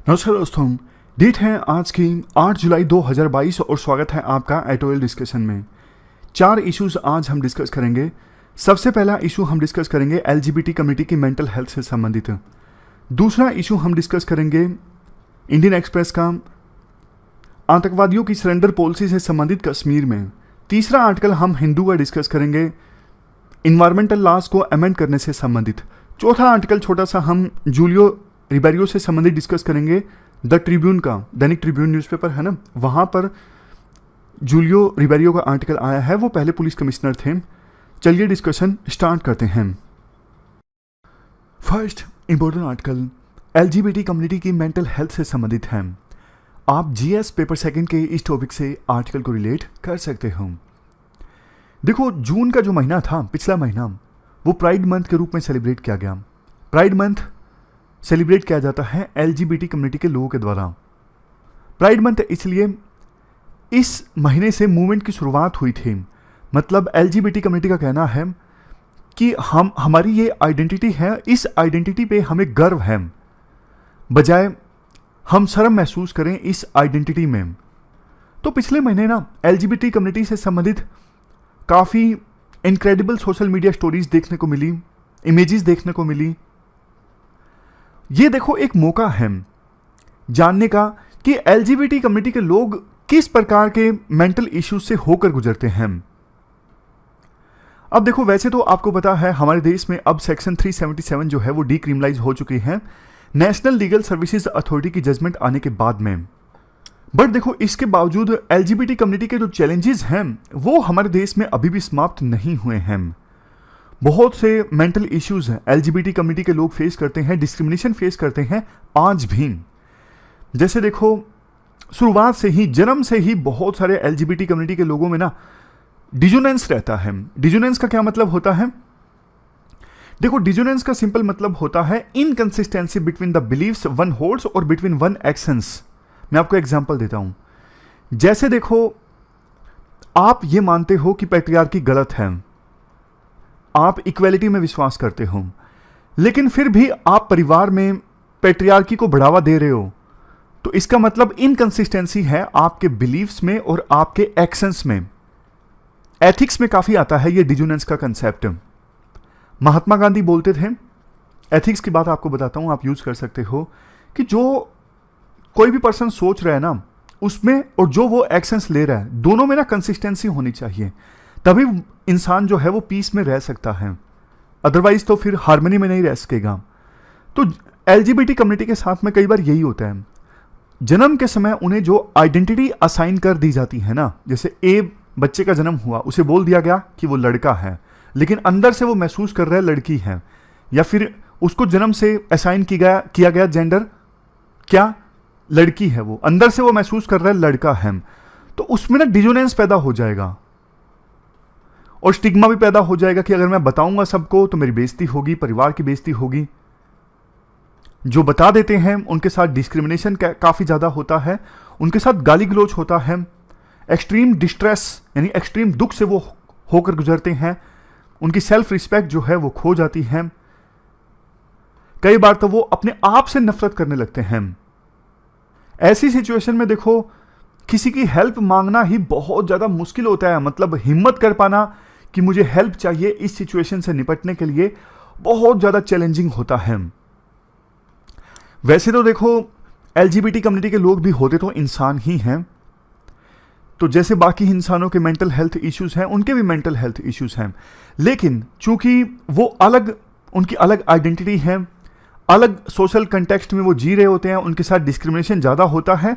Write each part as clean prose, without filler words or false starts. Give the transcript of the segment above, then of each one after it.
नमस्कार दोस्तों, डेट है आज की 8 जुलाई 2022 और स्वागत है आपका एटोएल डिस्कशन में। 4 इश्यूज आज हम डिस्कस करेंगे। सबसे पहला इशू हम डिस्कस करेंगे एलजीबीटी कम्युनिटी की मेंटल हेल्थ से संबंधित। दूसरा इशू हम डिस्कस करेंगे इंडियन एक्सप्रेस का आतंकवादियों की सरेंडर पॉलिसी से संबंधित कश्मीर में। तीसरा आर्टिकल हम हिंदू का डिस्कस करेंगे इन्वायरमेंटल लॉज को अमेंड करने से संबंधित। चौथा आर्टिकल छोटा सा हम जूलियो रिबेरियो से संबंधित डिस्कस करेंगे। द ट्रिब्यून का, दैनिक ट्रिब्यून न्यूज़पेपर है ना, वहाँ पर जूलियो रिबेरियो का आर्टिकल आया है। वो पहले पुलिस कमिश्नर थे। चलिए डिस्कशन स्टार्ट करते हैं। First important article LGBT community की मेंटल हेल्थ से संबंधित है। आप जीएस पेपर सेकंड के इस टॉपिक से आर्टिकल को रिलेट कर सकते हो। देखो, जून का जो महीना था, पिछला महीना, वो प्राइड मंथ के रूप में सेलिब्रेट किया गया। प्राइड मंथ सेलिब्रेट किया जाता है एलजीबीटी कम्युनिटी के लोगों के द्वारा। प्राइड मंथ इसलिए इस महीने से मूवमेंट की शुरुआत हुई थी। मतलब एलजीबीटी कम्युनिटी का कहना है कि हमारी ये आइडेंटिटी है, इस आइडेंटिटी पे हमें गर्व है, बजाय हम शर्म महसूस करें इस आइडेंटिटी में। तो पिछले महीने ना एलजीबीटी कम्युनिटी से संबंधित काफ़ी इनक्रेडिबल सोशल मीडिया स्टोरीज देखने को मिली, इमेजेस देखने को मिली। ये देखो एक मौका है जानने का कि एलजीबीटी कम्युनिटी के लोग किस प्रकार के मेंटल इश्यूज से होकर गुजरते हैं। अब देखो, वैसे तो आपको पता है हमारे देश में अब सेक्शन 377 जो है वो डीक्रिमिनलाइज हो चुकी है नेशनल लीगल सर्विसेज अथॉरिटी की जजमेंट आने के बाद में। बट देखो, इसके बावजूद एलजीबीटी कम्युनिटी के जो चैलेंजेस हैं वो हमारे देश में अभी भी समाप्त नहीं हुए हैं। बहुत से मेंटल इश्यूज एलजीबीटी कम्युनिटी के लोग फेस करते हैं, डिस्क्रिमिनेशन फेस करते हैं आज भी। जैसे देखो, शुरुआत से ही, जन्म से ही बहुत सारे एलजीबीटी कम्युनिटी के लोगों में ना डिजोनेंस रहता है। डिजोनेंस का क्या मतलब होता है? देखो, डिजोनेंस का सिंपल मतलब होता है inconsistency between the beliefs one holds और बिटवीन वन एक्शंस। मैं आपको एग्जांपल देता हूं। जैसे देखो, आप ये मानते हो कि पैट्रियार्की गलत है, आप इक्वेलिटी में विश्वास करते हो, लेकिन फिर भी आप परिवार में पैट्रियार्की को बढ़ावा दे रहे हो, तो इसका मतलब इनकंसिस्टेंसी है आपके बिलीव्स में और आपके एक्शंस में। एथिक्स में काफी आता है ये डिजोनेंस का कंसेप्ट। महात्मा गांधी बोलते थे, एथिक्स की बात आपको बताता हूं, आप यूज कर सकते हो, कि जो कोई भी पर्सन सोच रहा है ना उसमें और जो वो एक्शंस ले रहा है, दोनों में ना कंसिस्टेंसी होनी चाहिए, तभी इंसान जो है वो पीस में रह सकता है। अदरवाइज तो फिर हार्मनी में नहीं रह सकेगा। तो एलजीबीटी कम्युनिटी के साथ में कई बार यही होता है। जन्म के समय उन्हें जो आइडेंटिटी असाइन कर दी जाती है ना, जैसे ए बच्चे का जन्म हुआ, उसे बोल दिया गया कि वो लड़का है, लेकिन अंदर से वो महसूस कर रहा है लड़की है। या फिर उसको जन्म से असाइन किया गया जेंडर क्या, लड़की है, वो अंदर से वो महसूस कर रहा है लड़का है। तो उसमें ना डिजोनेंस पैदा हो जाएगा और स्टिग्मा भी पैदा हो जाएगा कि अगर मैं बताऊंगा सबको तो मेरी बेइज्जती होगी, परिवार की बेइज्जती होगी। जो बता देते हैं उनके साथ डिस्क्रिमिनेशन काफी ज्यादा होता है, उनके साथ गाली गलौज होता है, एक्सट्रीम डिस्ट्रेस यानी एक्सट्रीम दुख से वो होकर गुजरते हैं, उनकी सेल्फ रिस्पेक्ट जो है वो खो जाती है। कई बार तो वो अपने आप से नफरत करने लगते हैं। ऐसी सिचुएशन में देखो, किसी की हेल्प मांगना ही बहुत ज्यादा मुश्किल होता है। मतलब हिम्मत कर पाना कि मुझे हेल्प चाहिए इस सिचुएशन से निपटने के लिए बहुत ज्यादा चैलेंजिंग होता है। वैसे तो देखो, एलजीबीटी कम्युनिटी के लोग भी होते तो इंसान ही हैं, तो जैसे बाकी इंसानों के मेंटल हेल्थ इश्यूज हैं, उनके भी मेंटल हेल्थ इश्यूज हैं, लेकिन चूंकि वो अलग, उनकी अलग आइडेंटिटी है, अलग सोशल कंटेक्स्ट में वो जी रहे होते हैं, उनके साथ डिस्क्रिमिनेशन ज्यादा होता है,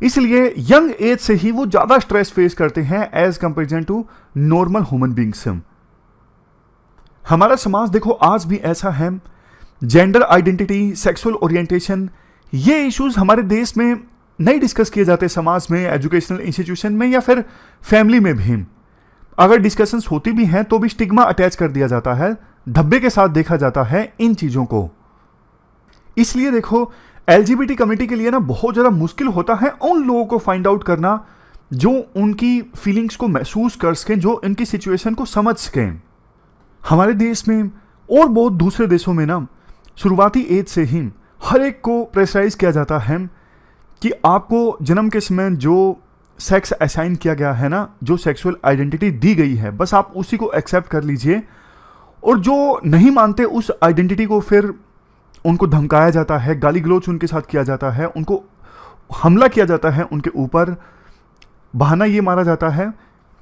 इसलिए यंग एज से ही वो ज्यादा स्ट्रेस फेस करते हैं as comparison to normal human beings. हमारा समाज देखो आज भी ऐसा है। जेंडर आइडेंटिटी, सेक्सुअल ओरिएंटेशन, ये इश्यूज हमारे देश में नहीं डिस्कस किए जाते समाज में, एजुकेशनल इंस्टीट्यूशन में या फिर फैमिली में भी। अगर डिस्कशंस होती भी हैं तो भी स्टिग्मा अटैच कर दिया जाता है, धब्बे के साथ देखा जाता है इन चीजों को। इसलिए देखो, एलजीबीटी कम्युनिटी के लिए ना बहुत ज्यादा मुश्किल होता है उन लोगों को फाइंड आउट करना जो उनकी फीलिंग्स को महसूस कर सकें, जो उनकी सिचुएशन को समझ सकें। हमारे देश में और बहुत दूसरे देशों में ना शुरुआती एज से ही हर एक को प्रेशराइज किया जाता है कि आपको जन्म के समय जो सेक्स असाइन किया गया है ना, जो सेक्सुअल आइडेंटिटी दी गई है, बस आप उसी को एक्सेप्ट कर लीजिए। और जो नहीं मानते उस आइडेंटिटी को फिर उनको धमकाया जाता है, गाली गलौज उनके साथ किया जाता है, उनको हमला किया जाता है उनके ऊपर। बहाना ये मारा जाता है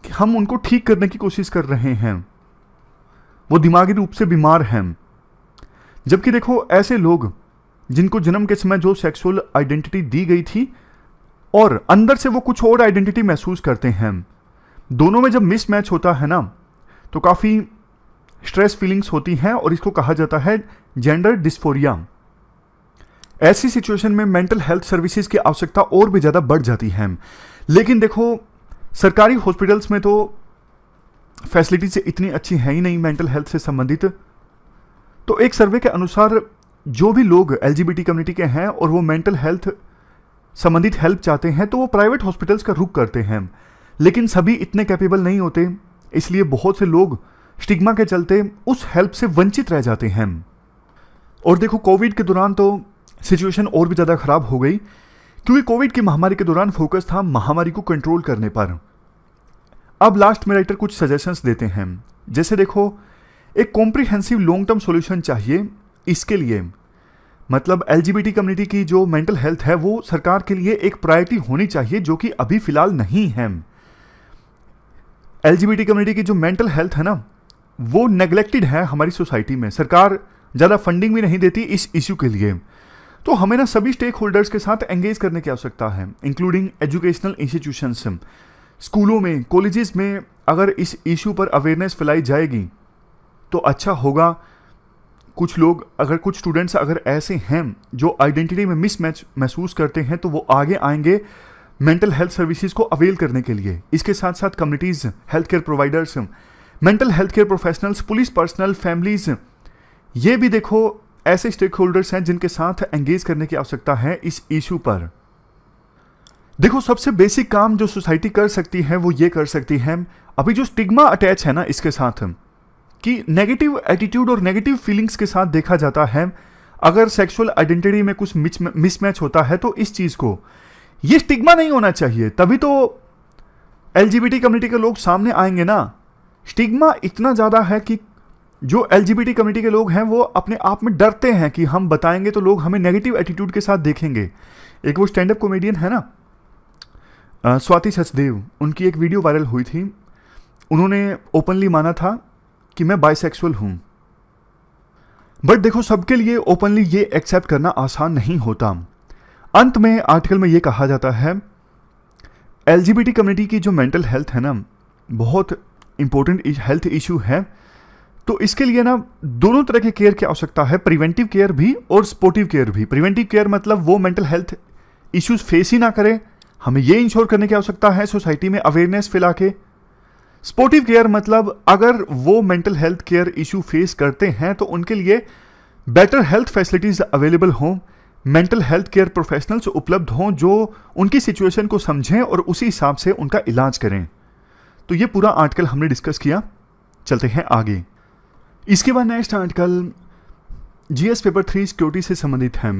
कि हम उनको ठीक करने की कोशिश कर रहे हैं, वो दिमागी रूप से बीमार हैं। जबकि देखो, ऐसे लोग जिनको जन्म के समय जो सेक्सुअल आइडेंटिटी दी गई थी और अंदर से वो कुछ और आइडेंटिटी महसूस करते हैं, दोनों में जब मिसमैच होता है ना, तो काफ़ी स्ट्रेस फीलिंग्स होती हैं और इसको कहा जाता है जेंडर डिस्फोरिया। ऐसी सिचुएशन में मेंटल हेल्थ सर्विसेज की आवश्यकता और भी ज़्यादा बढ़ जाती है। लेकिन देखो, सरकारी हॉस्पिटल्स में तो फैसिलिटीज इतनी अच्छी है ही नहीं मेंटल हेल्थ से संबंधित। तो एक सर्वे के अनुसार जो भी लोग एलजीबीटी कम्युनिटी के हैं और वो मेंटल हेल्थ संबंधित हेल्प चाहते हैं तो वो प्राइवेट हॉस्पिटल्स का रुख करते हैं। लेकिन सभी इतने कैपेबल नहीं होते, इसलिए बहुत से लोग स्टिग्मा के चलते उस हेल्प से वंचित रह जाते हैं। और देखो, कोविड के दौरान तो सिचुएशन और भी ज़्यादा खराब हो गई, क्योंकि कोविड की महामारी के दौरान फोकस था महामारी को कंट्रोल करने पर। अब लास्ट में राइटर कुछ सजेशंस देते हैं, जैसे देखो, एक कॉम्प्रिहेंसिव लॉन्ग टर्म सॉल्यूशन चाहिए इसके लिए। मतलब एलजीबीटी कम्युनिटी की जो मेंटल हेल्थ है वो सरकार के लिए एक प्रायोरिटी होनी चाहिए, जो कि अभी फिलहाल नहीं है। एलजीबीटी कम्युनिटी की जो मेंटल हेल्थ है ना, वो नेग्लेक्टेड है हमारी सोसाइटी में। सरकार ज़्यादा फंडिंग भी नहीं देती इस इशू के लिए। तो हमें ना सभी स्टेक होल्डर्स के साथ एंगेज करने की आवश्यकता है, इंक्लूडिंग एजुकेशनल इंस्टीट्यूशंस। स्कूलों में, कॉलेजेस में अगर इस इशू पर अवेयरनेस फैलाई जाएगी तो अच्छा होगा। कुछ लोग, अगर कुछ स्टूडेंट्स अगर ऐसे हैं जो आइडेंटिटी में मिसमैच महसूस करते हैं, तो वो आगे आएंगे मेंटल हेल्थ सर्विसेज को अवेल करने के लिए। इसके साथ साथ communities, health care providers, mental health care professionals, police personal, families, ये भी देखो ऐसे स्टेक होल्डर्स हैं जिनके साथ एंगेज करने की आवश्यकता है इस इशू पर। देखो, सबसे बेसिक काम जो सोसाइटी कर सकती है वो ये कर सकती है, अभी जो स्टिग्मा अटैच है ना इसके साथ, कि नेगेटिव एटीट्यूड और नेगेटिव फीलिंग्स के साथ देखा जाता है। अगर सेक्सुअल आइडेंटिटी में कुछ मिसमैच होता है तो इस चीज़ को, ये स्टिग्मा नहीं होना चाहिए, तभी तो एलजीबीटी कम्युनिटी के लोग सामने आएंगे ना। स्टिग्मा इतना ज़्यादा है कि जो एलजीबीटी कम्युनिटी के लोग हैं वो अपने आप में डरते हैं कि हम बताएंगे तो लोग हमें नेगेटिव एटीट्यूड के साथ देखेंगे। एक वो स्टैंड अप कॉमेडियन है ना, स्वाति सचदेव, उनकी एक वीडियो वायरल हुई थी। उन्होंने ओपनली माना था कि मैं बाइसेक्सुअल हूं। बट देखो, सबके लिए ओपनली ये एक्सेप्ट करना आसान नहीं होता। अंत में आर्टिकल में ये कहा जाता है, एलजीबीटी कम्युनिटी की जो मेंटल हेल्थ है ना, बहुत इंपॉर्टेंट हेल्थ इशू है। तो इसके लिए ना दोनों तरह के केयर की आवश्यकता है, प्रिवेंटिव केयर भी और सपोर्टिव केयर भी। प्रिवेंटिव केयर मतलब वो मेंटल हेल्थ इश्यूज फेस ही ना करे, हमें ये इंश्योर करने की आवश्यकता है सोसाइटी में अवेयरनेस फैला के। सपोर्टिव केयर मतलब अगर वो mental health care issue face करते हैं तो उनके लिए बेटर हेल्थ फैसिलिटीज अवेलेबल हों, मेंटल हेल्थ केयर प्रोफेशनल्स उपलब्ध हों जो उनकी सिचुएशन को समझें और उसी हिसाब से उनका इलाज करें। तो ये पूरा आर्टिकल हमने डिस्कस किया। चलते हैं आगे। इसके बाद next article GS paper 3 security से संबंधित है।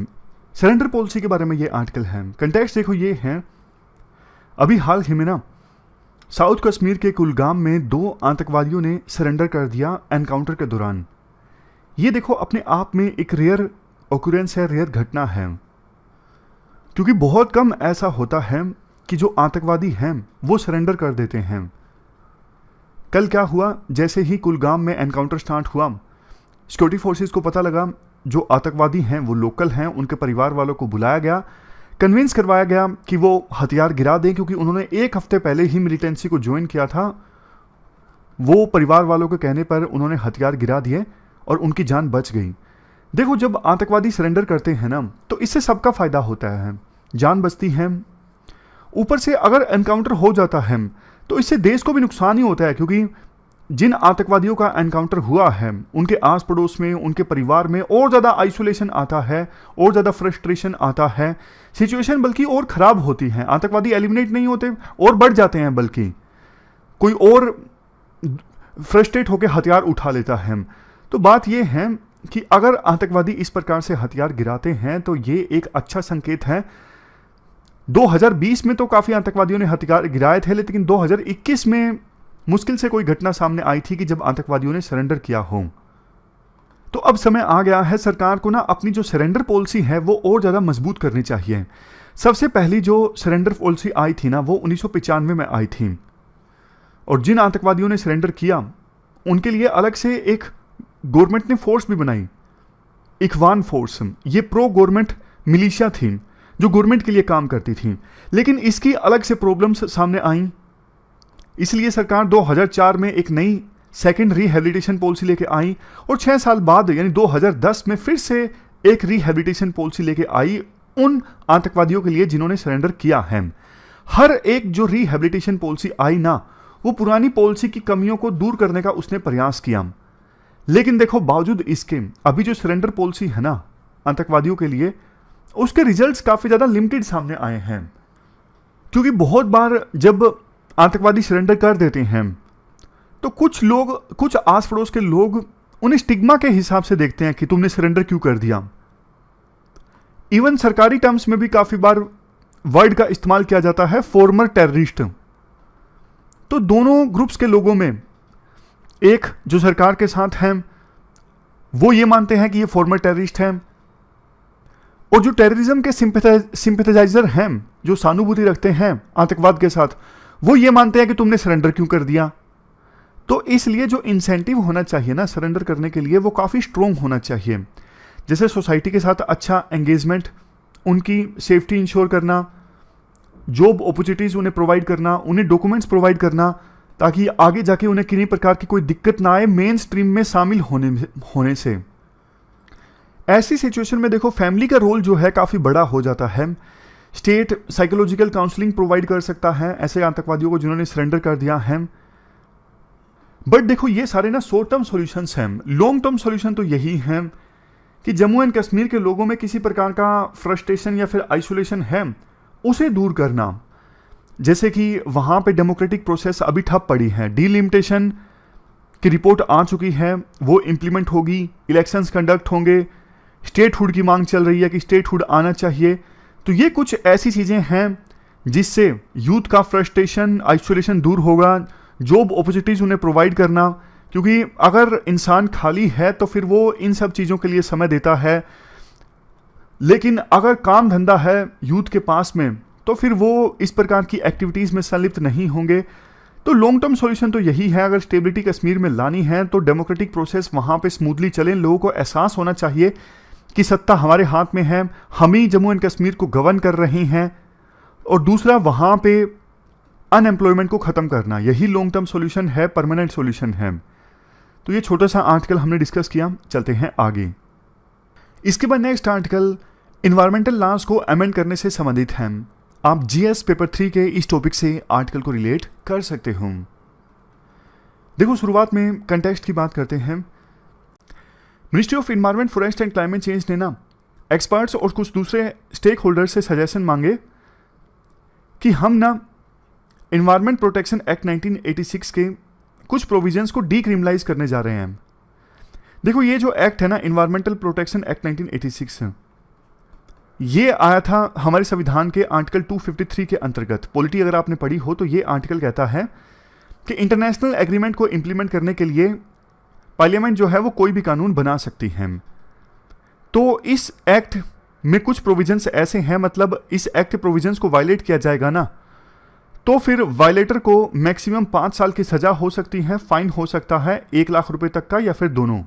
सरेंडर पॉलिसी के बारे में ये आर्टिकल है। कंटेक्स्ट देखो, ये है अभी हाल ही में ना साउथ कश्मीर के कुलगाम में 2 आतंकवादियों ने सरेंडर कर दिया एनकाउंटर के दौरान। ये देखो अपने आप में एक रेयर ऑक्यूरेंस है, रेयर घटना है, क्योंकि बहुत कम ऐसा होता है कि जो आतंकवादी हैं वो सरेंडर कर देते हैं। कल क्या हुआ, जैसे ही कुलगाम में एनकाउंटर स्टार्ट हुआ, सिक्योरिटी फोर्सेस को पता लगा जो आतंकवादी हैं वो लोकल हैं, उनके परिवार वालों को बुलाया गया, कन्विंस करवाया गया कि वो हथियार गिरा दें, क्योंकि उन्होंने 1 हफ्ते पहले ही मिलिटेंसी को ज्वाइन किया था। वो परिवार वालों के कहने पर उन्होंने हथियार गिरा दिए और उनकी जान बच गई। देखो, जब आतंकवादी सरेंडर करते हैं ना तो इससे सबका फायदा होता है, जान बचती है, ऊपर से अगर एनकाउंटर हो जाता है तो इससे देश को भी नुकसान ही होता है, क्योंकि जिन आतंकवादियों का एनकाउंटर हुआ है उनके आस पड़ोस में, उनके परिवार में और ज़्यादा आइसोलेशन आता है, और ज़्यादा फ्रस्ट्रेशन आता है, सिचुएशन बल्कि और ख़राब होती है। आतंकवादी एलिमिनेट नहीं होते और बढ़ जाते हैं, बल्कि कोई और फ्रस्ट्रेट होकर हथियार उठा लेता है। तो बात यह है कि अगर आतंकवादी इस प्रकार से हथियार गिराते हैं तो ये एक अच्छा संकेत है। 2020 में तो काफ़ी आतंकवादियों ने हथियार गिराए थे, लेकिन 2021 में मुश्किल से कोई घटना सामने आई थी कि जब आतंकवादियों ने सरेंडर किया हो। तो अब समय आ गया है सरकार को ना अपनी जो सरेंडर पॉलिसी है वो और ज़्यादा मजबूत करनी चाहिए। सबसे पहली जो सरेंडर पॉलिसी आई थी ना वो 1995 में आई थी, और जिन आतंकवादियों ने सरेंडर किया उनके लिए अलग से एक गवर्नमेंट ने फोर्स भी बनाई, इखवान फोर्स। ये प्रो गवर्नमेंट मिलिशिया थी जो गवर्नमेंट के लिए काम करती थी, लेकिन इसकी अलग से प्रॉब्लम्स सामने आई। इसलिए सरकार 2004 में एक नई सेकेंड रिहेबिलिटेशन पॉलिसी लेके आई, और 6 साल बाद यानी 2010 में फिर से एक रिहेबिलिटेशन पॉलिसी लेके आई उन आतंकवादियों के लिए जिन्होंने सरेंडर किया है। हर एक जो रिहेबिलिटेशन पॉलिसी आई ना, वो पुरानी पॉलिसी की कमियों को दूर करने का उसने प्रयास किया। लेकिन देखो, बावजूद इसके अभी जो सरेंडर पॉलिसी है ना आतंकवादियों के लिए, उसके रिजल्ट्स काफी ज्यादा लिमिटेड सामने आए हैं। क्योंकि बहुत बार जब आतंकवादी सरेंडर कर देते हैं तो कुछ लोग, कुछ आस पड़ोस के लोग उन्हें स्टिग्मा के हिसाब से देखते हैं कि तुमने सरेंडर क्यों कर दिया। इवन सरकारी टर्म्स में भी काफी बार वर्ड का इस्तेमाल किया जाता है, फॉर्मर टेररिस्ट। तो दोनों ग्रुप्स के लोगों में, एक जो सरकार के साथ हैं वो ये मानते हैं कि ये फॉर्मर टेररिस्ट हैं, और जो टेररिज्म के सिंपैथाइजर हैं, जो सहानुभूति रखते हैं आतंकवाद के साथ, वो ये मानते हैं कि तुमने सरेंडर क्यों कर दिया। तो इसलिए जो इंसेंटिव होना चाहिए ना सरेंडर करने के लिए, वो काफ़ी स्ट्रोंग होना चाहिए। जैसे सोसाइटी के साथ अच्छा एंगेजमेंट, उनकी सेफ्टी इंश्योर करना, जॉब अपॉर्चुनिटीज़ उन्हें प्रोवाइड करना, उन्हें डॉक्यूमेंट्स प्रोवाइड करना, ताकि आगे जाके उन्हें किसी प्रकार की कोई दिक्कत ना आए मेन स्ट्रीम में शामिल होने से। ऐसी सिचुएशन में देखो, फैमिली का रोल जो है काफ़ी बड़ा हो जाता है। स्टेट साइकोलॉजिकल काउंसलिंग प्रोवाइड कर सकता है ऐसे आतंकवादियों को जिन्होंने सरेंडर कर दिया है। बट देखो, ये सारे ना शॉर्ट टर्म सॉल्यूशंस हैं। लॉन्ग टर्म सॉल्यूशन तो यही है कि जम्मू एंड कश्मीर के लोगों में किसी प्रकार का फ्रस्ट्रेशन या फिर आइसोलेशन है, उसे दूर करना। जैसे कि वहाँ पे डेमोक्रेटिक प्रोसेस अभी ठप पड़ी है, डीलिमिटेशन की रिपोर्ट आ चुकी है, वो इम्प्लीमेंट होगी, इलेक्शंस कंडक्ट होंगे, स्टेटहुड की मांग चल रही है कि स्टेटहुड आना चाहिए। तो ये कुछ ऐसी चीज़ें हैं जिससे यूथ का फ्रस्ट्रेशन, आइसोलेशन दूर होगा। जॉब अपॉर्चुनिटीज़ उन्हें प्रोवाइड करना, क्योंकि अगर इंसान खाली है तो फिर वो इन सब चीज़ों के लिए समय देता है, लेकिन अगर काम धंधा है यूथ के पास में तो फिर वो इस प्रकार की एक्टिविटीज़ में संलिप्त नहीं होंगे। तो लॉन्ग टर्म सॉल्यूशन तो यही है, अगर स्टेबिलिटी कश्मीर में लानी है तो डेमोक्रेटिक प्रोसेस वहाँ पे स्मूथली चले। लोगों को एहसास होना चाहिए कि सत्ता हमारे हाथ में है, हम ही जम्मू एंड कश्मीर को गवर्न कर रहे हैं। और दूसरा, वहाँ पे अनएम्प्लॉयमेंट को ख़त्म करना, यही लॉन्ग टर्म सॉल्यूशन है, परमानेंट सॉल्यूशन है। तो ये छोटा सा आर्टिकल हमने डिस्कस किया, चलते हैं आगे। इसके बाद नेक्स्ट आर्टिकल इन्वायरमेंटल लॉज को अमेंड करने से संबंधित है। आप जीएस पेपर 3 के इस टॉपिक से आर्टिकल को रिलेट कर सकते हो। देखो, शुरुआत में कंटेक्स्ट की बात करते हैं। Ministry of environment, forest and climate change ने ना एक्सपर्ट्स और कुछ दूसरे स्टेक होल्डर्स से सजेशन मांगे कि हम ना इन्वायरमेंट प्रोटेक्शन एक्ट 1986 के कुछ प्रोविजंस को डीक्रिमिनलाइज करने जा रहे हैं। देखो, ये जो एक्ट है ना, इन्वायरमेंटल प्रोटेक्शन एक्ट 1986, ये आया था हमारे संविधान के आर्टिकल 253 के अंतर्गत। पॉलिटी अगर आपने पढ़ी हो तो ये आर्टिकल कहता है कि इंटरनेशनल एग्रीमेंट को इंप्लीमेंट करने के लिए पार्लियामेंट जो है वो कोई भी कानून बना सकती है। तो इस एक्ट में कुछ प्रोविजंस ऐसे हैं, मतलब इस एक्ट के प्रोविजंस को वायलेट किया जाएगा ना, तो फिर वायलेटर को मैक्सिमम 5 साल की सजा हो सकती है, फाइन हो सकता है 1 लाख रुपए तक का, या फिर दोनों।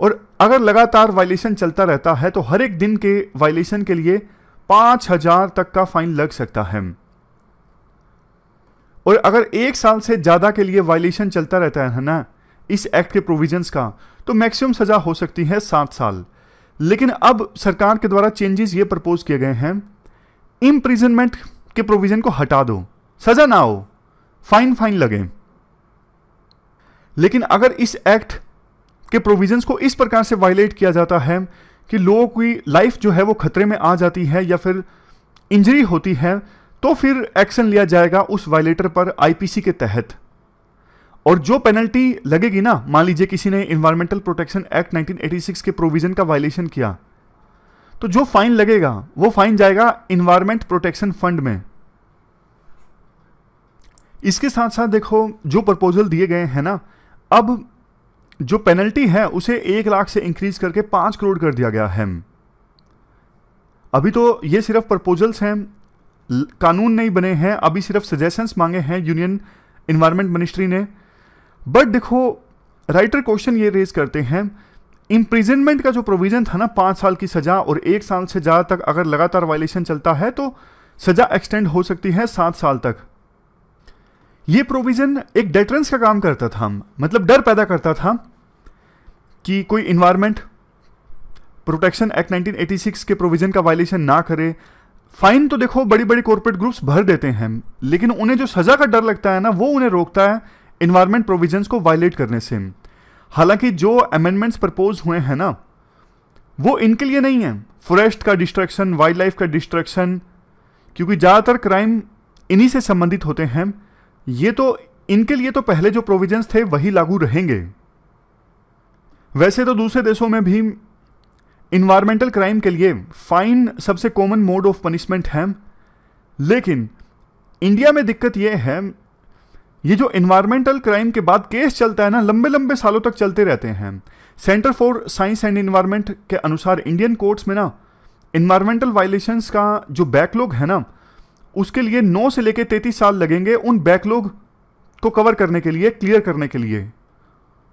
और अगर लगातार वायलेशन चलता रहता है तो हर एक दिन के वायलेशन के लिए 5,000 तक का फाइन लग सकता है। और अगर 1 साल से ज्यादा के लिए वायलेशन चलता रहता है ना इस एक्ट के प्रोविजंस का, तो मैक्सिमम सजा हो सकती है 7 साल। लेकिन अब सरकार के द्वारा चेंजेस ये प्रपोज किए गए हैं, इम्प्रिजनमेंट के प्रोविजन को हटा दो, सजा ना हो, फाइन लगे। लेकिन अगर इस एक्ट के प्रोविजंस को इस प्रकार से वायलेट किया जाता है कि लोगों की लाइफ जो है वो खतरे में आ जाती है या फिर इंजरी होती है, तो फिर एक्शन लिया जाएगा उस वायलेटर पर आईपीसी के तहत। और जो पेनल्टी लगेगी ना, मान लीजिए किसी ने इन्वायरमेंटल प्रोटेक्शन एक्ट 1986 के प्रोविजन का वायलेशन किया, तो जो फाइन लगेगा वो फाइन जाएगा इन्वायरमेंट प्रोटेक्शन फंड में। इसके साथ साथ देखो जो प्रपोजल दिए गए हैं ना, अब जो पेनल्टी है उसे 1 लाख से इंक्रीज करके 5 करोड़ कर दिया गया है। अभी तो ये सिर्फ प्रपोजल्स हैं, कानून नहीं बने हैं, अभी सिर्फ सजेशंस मांगे हैं यूनियन इन्वायरमेंट मिनिस्ट्री ने। बट देखो राइटर क्वेश्चन ये रेज करते हैं, इम्प्रिजनमेंट का जो प्रोविजन था ना 5 साल की सजा और 1 साल से ज़्यादा तक अगर लगातार वायलेशन चलता है तो सजा एक्सटेंड हो सकती है 7 साल तक। ये प्रोविजन एक डेटरेंस का काम करता था, मतलब डर पैदा करता था कि कोई इन्वायरमेंट प्रोटेक्शन एक्ट 1986 के प्रोविजन का वायलेशन ना करे। फाइन तो देखो बड़ी बड़ी कॉर्पोरेट ग्रुप्स भर देते हैं, लेकिन उन्हें जो सजा का डर लगता है ना वो उन्हें रोकता है इन्वायरमेंट प्रोविजंस को वायलेट करने से। हालांकि जो अमेंडमेंट्स प्रपोज हुए हैं ना वो इनके लिए नहीं है, फॉरेस्ट का डिस्ट्रक्शन, वाइल्ड लाइफ का डिस्ट्रक्शन, क्योंकि ज़्यादातर क्राइम इन्हीं से संबंधित होते हैं। ये तो इनके लिए तो पहले जो प्रोविजंस थे वही लागू रहेंगे। वैसे तो दूसरे देशों में भी इन्वायरमेंटल क्राइम के लिए फाइन सबसे कॉमन मोड ऑफ पनिशमेंट है, लेकिन इंडिया में दिक्कत यह है, ये जो इन्वायरमेंटल क्राइम के बाद केस चलता है ना लंबे लंबे सालों तक चलते रहते हैं। Centre for science and environment के अनुसार इंडियन कोर्ट्स में ना इन्वायरमेंटल वायलेशंस का जो बैकलॉग है ना उसके लिए 9 से लेकर 33 साल लगेंगे उन बैकलॉग को कवर करने के लिए, क्लियर करने के लिए।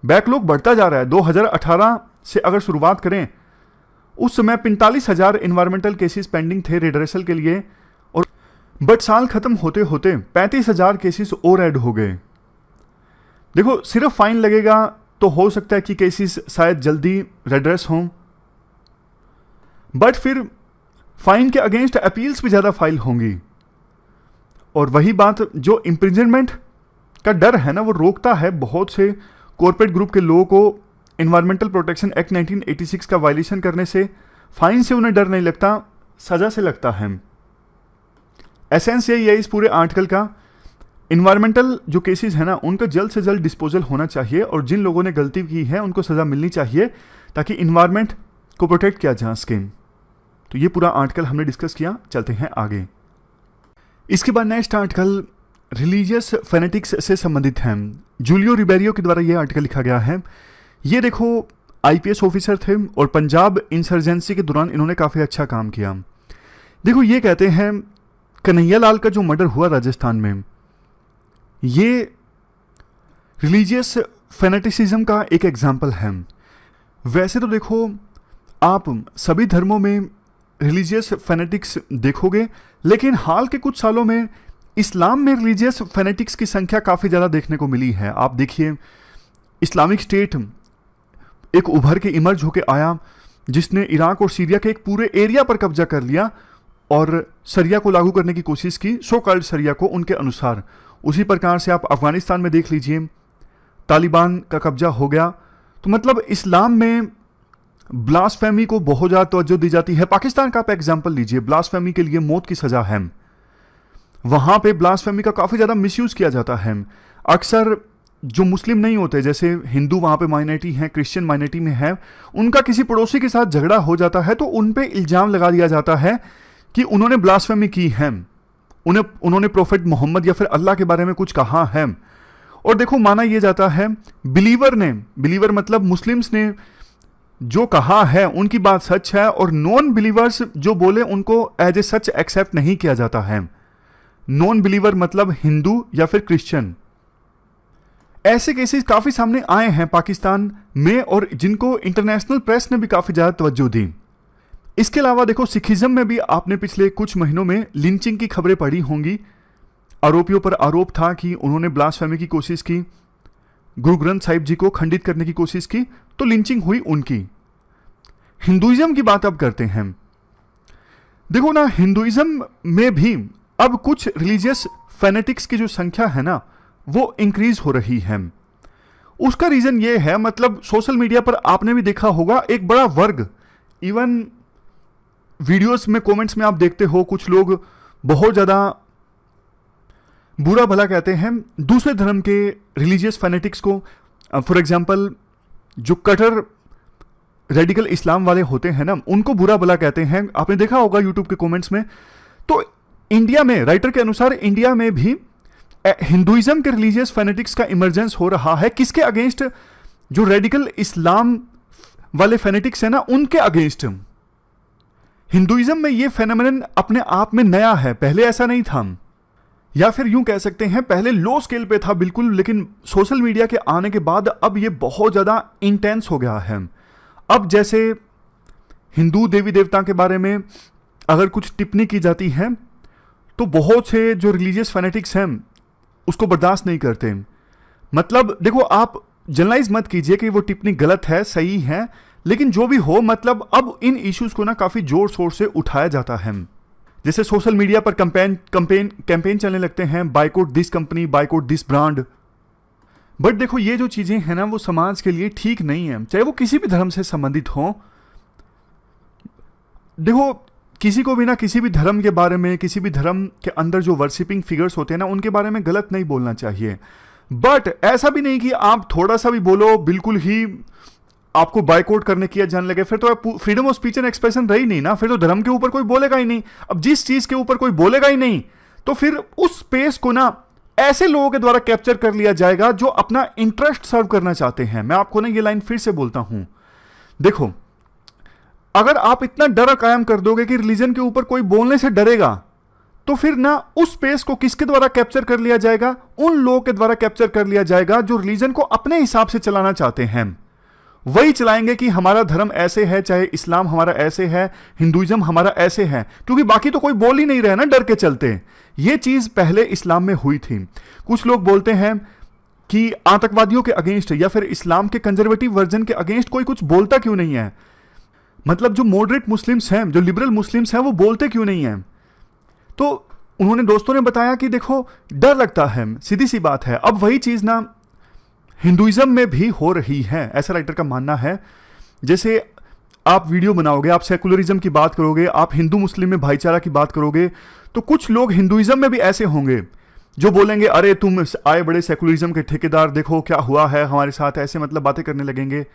बैकलॉग बढ़ता जा रहा है। 2018 से अगर शुरुआत करें उस समय 45,000 इन्वायरमेंटल केसेस पेंडिंग थे रिड्रेसल के लिए, और बट साल खत्म होते होते 35,000 केसेस और ऐड हो गए। देखो सिर्फ फाइन लगेगा तो हो सकता है कि केसेस शायद जल्दी रिड्रेस हों, बट फिर फाइन के अगेंस्ट अपील्स भी ज़्यादा फाइल होंगी। और वही बात, जो इम्प्रिजनमेंट का डर है ना वो रोकता है बहुत से कॉर्पोरेट ग्रुप के लोगों को इन्वायरमेंटल प्रोटेक्शन एक्ट 1986 का वायलेशन करने से। फाइन से उन्हें डर नहीं लगता, सजा से लगता है। एसेंस यही है इस पूरे आर्टिकल का, इन्वायरमेंटल जो केसेस है ना उनका जल्द से जल्द डिस्पोजल होना चाहिए और जिन लोगों ने गलती की है उनको सजा मिलनी चाहिए ताकि इन्वायरमेंट को प्रोटेक्ट किया जा सके। तो ये पूरा आर्टिकल हमने डिस्कस किया, चलते हैं आगे। इसके बाद नेक्स्ट आर्टिकल रिलीजियस फेनेटिक्स से संबंधित है। जूलियो रिबेरियो के द्वारा यह आर्टिकल लिखा गया है। ये देखो आईपीएस ऑफिसर थे और पंजाब इंसर्जेंसी के दौरान इन्होंने काफ़ी अच्छा काम किया। देखो ये कहते हैं कन्हैया लाल का जो मर्डर हुआ राजस्थान में, ये रिलीजियस फेनेटिसिज्म का एक एग्जाम्पल है। वैसे तो देखो आप सभी धर्मों में रिलीजियस फेनेटिक्स देखोगे, लेकिन हाल के कुछ सालों में इस्लाम में रिलीजियस फेनेटिक्स की संख्या काफ़ी ज़्यादा देखने को मिली है। आप देखिए इस्लामिक स्टेट एक उभर के इमर्ज होके आया जिसने इराक और सीरिया के एक पूरे एरिया पर कब्जा कर लिया और शरिया को लागू करने की कोशिश की, सो कॉल्ड शरिया को उनके अनुसार। उसी प्रकार से आप अफगानिस्तान में देख लीजिए, तालिबान का कब्जा हो गया। तो मतलब इस्लाम में ब्लास्फेमी को बहुत ज़्यादा तवज्जो दी जाती है। पाकिस्तान का आप एग्जाम्पल लीजिए, ब्लास्फेमी के लिए मौत की सज़ा है, वहाँ पे ब्लास्फेमी का काफ़ी ज़्यादा मिसयूज़ किया जाता है। अक्सर जो मुस्लिम नहीं होते, जैसे हिंदू वहाँ पे माइनॉरिटी हैं, क्रिश्चियन माइनॉरिटी में है, उनका किसी पड़ोसी के साथ झगड़ा हो जाता है तो उन पे इल्ज़ाम लगा दिया जाता है कि उन्होंने ब्लास्फेमी की है, उन्होंने प्रोफेट मोहम्मद या फिर अल्लाह के बारे में कुछ कहा है। और देखो माना यह जाता है बिलीवर मतलब मुस्लिम्स ने जो कहा है उनकी बात सच है, और नॉन बिलीवर्स जो बोले उनको एज ए सच एक्सेप्ट नहीं किया जाता है। नॉन बिलीवर मतलब हिंदू या फिर क्रिश्चियन। ऐसे केसेस काफ़ी सामने आए हैं पाकिस्तान में और जिनको इंटरनेशनल प्रेस ने भी काफ़ी ज़्यादा तवज्जो दी। इसके अलावा देखो सिखिज्म में भी आपने पिछले कुछ महीनों में लिंचिंग की खबरें पढ़ी होंगी। आरोपियों पर आरोप था कि उन्होंने ब्लास्फेमी की कोशिश की, गुरु ग्रंथ साहिब जी को खंडित करने की कोशिश की, तो लिंचिंग हुई उनकी। हिंदुइज्म की बात अब करते हैं। देखो ना, हिंदुइज्म में भी अब कुछ रिलीजियस फेनेटिक्स की जो संख्या है ना वो इंक्रीज हो रही है। उसका रीजन ये है, मतलब सोशल मीडिया पर आपने भी देखा होगा एक बड़ा वर्ग, इवन वीडियोस में कमेंट्स में आप देखते हो कुछ लोग बहुत ज़्यादा बुरा भला कहते हैं दूसरे धर्म के रिलीजियस फैनेटिक्स को। फॉर एग्जांपल जो कटर रेडिकल इस्लाम वाले होते हैं ना, उनको बुरा भला कहते हैं। आपने देखा होगा यूट्यूब के कमेंट्स में। तो इंडिया में, राइटर के अनुसार इंडिया में भी हिंदुइज्म के रिलीजियस फैनेटिक्स का इमरजेंस हो रहा है। किसके अगेंस्ट? जो रेडिकल इस्लाम वाले फैनेटिक्स है ना, उनके अगेंस्ट। हिंदुइज्म में ये फेनोमेनन अपने आप में नया है, पहले ऐसा नहीं था। या फिर यूं कह सकते हैं पहले लो स्केल पे था बिल्कुल, लेकिन सोशल मीडिया के आने के बाद अब ये बहुत ज़्यादा इंटेंस हो गया है। अब जैसे हिंदू देवी देवता के बारे में अगर कुछ टिप्पणी की जाती है तो बहुत से जो रिलीजियस फैनेटिक्स हैं उसको बर्दाश्त नहीं करते। मतलब देखो, आप जनरलाइज मत कीजिए कि वो टिप्पणी गलत है, सही है, लेकिन जो भी हो, मतलब अब इन इश्यूज को ना काफ़ी जोर शोर से उठाया जाता है। जैसे सोशल मीडिया पर कैंपेन चलने लगते हैं, boycott this company, boycott this brand. But देखो, ये जो चीज़ें हैं ना, वो समाज के लिए ठीक नहीं है, चाहे वो किसी भी धर्म से संबंधित हो। देखो, किसी को भी ना किसी भी धर्म के बारे में, किसी भी धर्म के अंदर जो वर्शिपिंग फिगर्स होते हैं ना, उनके बारे में गलत नहीं बोलना चाहिए। बट ऐसा भी नहीं कि आप थोड़ा सा भी बोलो बिल्कुल ही आपको बाइकआउट करने किया जाने लगे, फिर तो freedom of speech and expression रही नहीं ना, फिर तो धर्म के ऊपर कोई बोलेगा ही नहीं। अब जिस चीज के ऊपर कोई बोलेगा ही नहीं, तो फिर उस स्पेस को ना ऐसे लोगों के द्वारा कैप्चर कर लिया जाएगा जो अपना इंटरेस्ट सर्व करना चाहते हैं। मैं आपको ना ये लाइन फिर से बोलता हूं, देखो, अगर आप इतना डर कायम कर दोगे कि रिलीजन के ऊपर कोई बोलने से डरेगा, तो फिर ना उस स्पेस को किसके द्वारा कैप्चर कर लिया जाएगा? उन लोगों के द्वारा कैप्चर कर लिया जाएगा जो रिलीजन को अपने हिसाब से चलाना चाहते हैं। वही चलाएंगे कि हमारा धर्म ऐसे है, चाहे इस्लाम हमारा ऐसे है, हिंदुइज्म हमारा ऐसे है, क्योंकि बाकी तो कोई बोल ही नहीं रहे ना डर के चलते। ये चीज पहले इस्लाम में हुई थी। कुछ लोग बोलते हैं कि आतंकवादियों के अगेंस्ट या फिर इस्लाम के कंजर्वेटिव वर्जन के अगेंस्ट कोई कुछ बोलता क्यों नहीं है? मतलब जो मॉडरेट मुस्लिम्स हैं, जो लिबरल मुस्लिम्स हैं, वो बोलते क्यों नहीं है? तो उन्होंने, दोस्तों ने बताया कि देखो, डर लगता है, सीधी सी बात है। अब वही चीज ना हिंदुइज्म में भी हो रही है, ऐसा राइटर का मानना है। जैसे आप वीडियो बनाओगे, आप सेकुलरिज्म की बात करोगे, आप हिंदू मुस्लिम में भाईचारा की बात करोगे, तो कुछ लोग हिंदुइज्म में भी ऐसे होंगे जो बोलेंगे, अरे तुम आए बड़े सेकुलरिज्म के ठेकेदार, देखो क्या हुआ है हमारे साथ, ऐसे मतलब बातें करने लगेंगे।